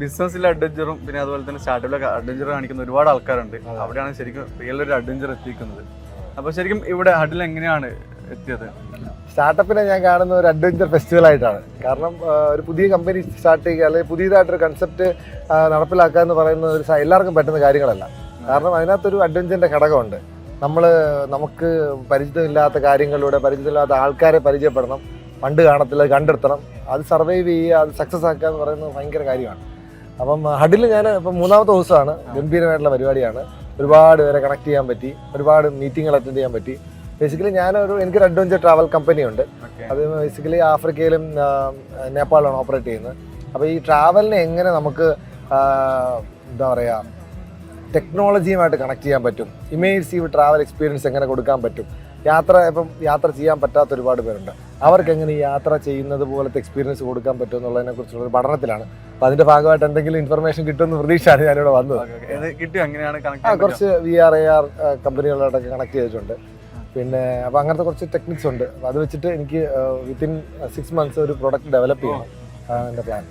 ബിസിനസ്സിലെ അഡ്വഞ്ചറും പിന്നെ അതുപോലെ തന്നെ സ്റ്റാർട്ടപ്പിലൊക്കെ അഡ്വഞ്ചർ കാണിക്കുന്ന ഒരുപാട് ആൾക്കാരുണ്ട്. അവിടെയാണ് ശരിക്കും റിയൽ ഒരു അഡ്വഞ്ചർ എത്തിക്കുന്നത്. അപ്പോൾ ശരിക്കും ഇവിടെ ഹഡിൽ എങ്ങനെയാണ് എത്തിയത്? സ്റ്റാർട്ടപ്പിനെ ഞാൻ കാണുന്ന ഒരു അഡ്വഞ്ചർ ഫെസ്റ്റിവൽ ആയിട്ടാണ്. കാരണം ഒരു പുതിയ കമ്പനി സ്റ്റാർട്ട് ചെയ്യുക അല്ലെങ്കിൽ പുതിയതായിട്ടൊരു കൺസെപ്റ്റ് നടപ്പിലാക്കുക എന്ന് പറയുന്നത് എല്ലാവർക്കും പറ്റുന്ന കാര്യങ്ങളല്ല. കാരണം അതിനകത്തൊരു അഡ്വഞ്ചറിൻ്റെ ഘടകമുണ്ട്. നമുക്ക് പരിചിതമില്ലാത്ത കാര്യങ്ങളിലൂടെ പരിചിതമില്ലാത്ത ആൾക്കാരെ പരിചയപ്പെടണം, പണ്ട് കാണത്തില്ല കണ്ടെത്തണം, അത് സർവൈവ് ചെയ്യുക, അത് സക്സസ് ആക്കുക എന്ന് പറയുന്നത് ഭയങ്കര കാര്യമാണ്. അപ്പം ഹഡിൽ ഞാൻ ഇപ്പം 3ാമത്തെ ദിവസമാണ്. ഗംഭീരമായിട്ടുള്ള പരിപാടിയാണ്. ഒരുപാട് പേരെ കണക്ട് ചെയ്യാൻ പറ്റി, ഒരുപാട് മീറ്റിങ്ങുകൾ അറ്റൻഡ് ചെയ്യാൻ പറ്റി. ബേസിക്കലി എനിക്കൊരു അഡ്വഞ്ചർ ട്രാവൽ കമ്പനി ഉണ്ട്. അത് ബേസിക്കലി ആഫ്രിക്കയിലും നേപ്പാളിലാണ് ഓപ്പറേറ്റ് ചെയ്യുന്നത്. അപ്പോൾ ഈ ട്രാവലിനെ എങ്ങനെ നമുക്ക് എന്താ പറയുക ടെക്നോളജിയുമായിട്ട് കണക്ട് ചെയ്യാൻ പറ്റും, ഇമേഴ്സീവ് ട്രാവൽ എക്സ്പീരിയൻസ് എങ്ങനെ കൊടുക്കാൻ പറ്റും, യാത്ര ചെയ്യാൻ പറ്റാത്ത ഒരുപാട് പേരുണ്ട്. അവർക്ക് എങ്ങനെ ഈ യാത്ര ചെയ്യുന്നത് പോലത്തെ എക്സ്പീരിയൻസ് കൊടുക്കാൻ പറ്റും എന്നുള്ളതിനെ കുറിച്ചുള്ള ഒരു പഠനത്തിലാണ്. അപ്പോൾ അതിൻ്റെ ഭാഗമായിട്ട് എന്തെങ്കിലും ഇൻഫർമേഷൻ കിട്ടുമെന്ന് പ്രതീക്ഷയാണ് ഞാനിവിടെ വന്നത്. കുറച്ച് VR AR കമ്പനികളോടൊക്കെ കണക്ട് ചെയ്തിട്ടുണ്ട്. പിന്നെ അപ്പോൾ അങ്ങനത്തെ കുറച്ച് ടെക്നിക്സ് ഉണ്ട്. അപ്പോൾ അത് വെച്ചിട്ട് എനിക്ക് വിത്തിൻ 6 months ഒരു പ്രോഡക്റ്റ് ഡെവലപ്പ് ചെയ്യണം, എൻ്റെ പ്ലാൻ.